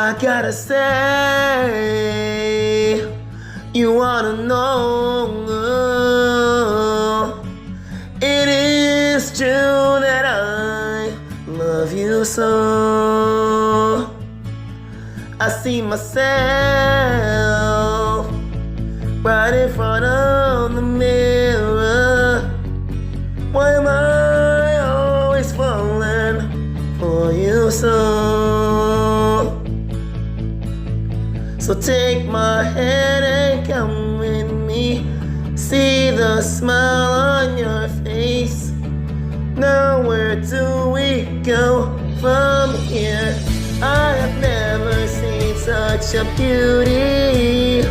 I gotta say, you wanna know, it is true that I love you so. I see myself right in front of the mirror. Why am I always falling for you so? So take my hand and come with me. See the smile on your face. Now where do we go from here? I have never seen such a beauty.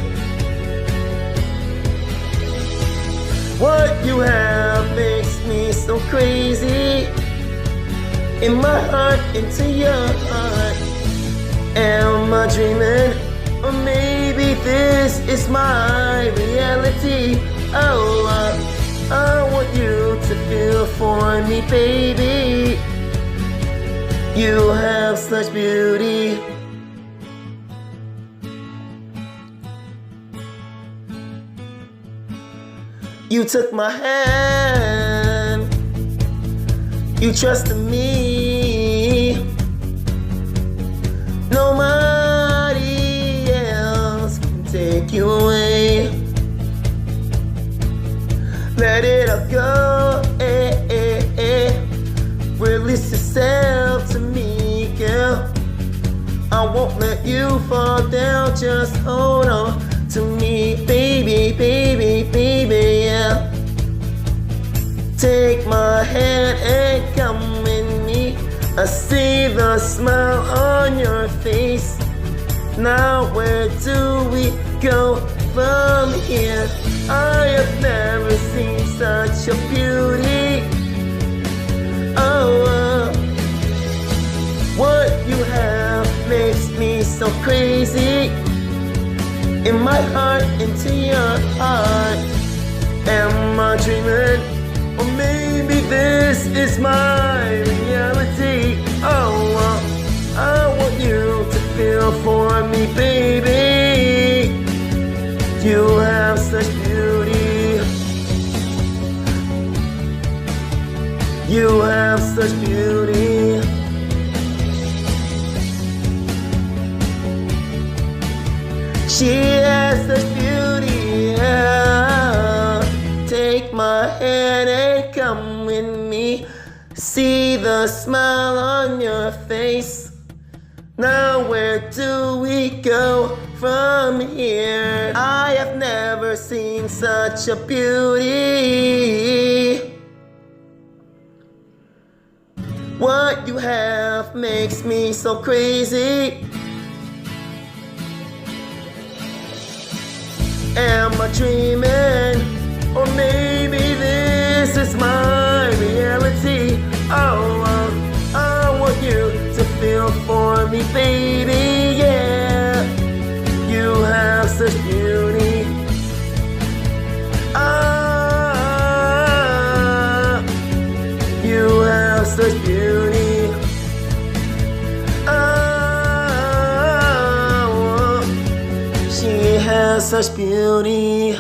What you have makes me so crazy. In my heart, into your heart. Am I dreaming? Or maybe this is my reality. Oh, I want you to feel for me, baby. You have such beauty. You took my hand. You trusted me. Nobody else can take you away. Let it all go, Release yourself to me, girl. I won't let you fall down. Just hold on to me, baby, baby, baby, yeah. Take my hand and come with me. I see the smile on your face. Now where do we go from here? I have never seen such a beauty. Oh, what you have makes me so crazy. In my heart, into your heart. Am I dreaming? Or maybe this is my reality. Oh, I want you to feel for me, baby. You have such beauty. You have such beauty. She has such beauty, yeah. Take my hand and come with me. See the smile on your face. Now where do we go from here? I have never seen such a beauty. What you have makes me so crazy. Am I dreaming? Or maybe this is my reality. Oh, I want you to feel for me, baby, yeah. You have such beauty. Ah, you have such beauty. Ah, she has such beauty.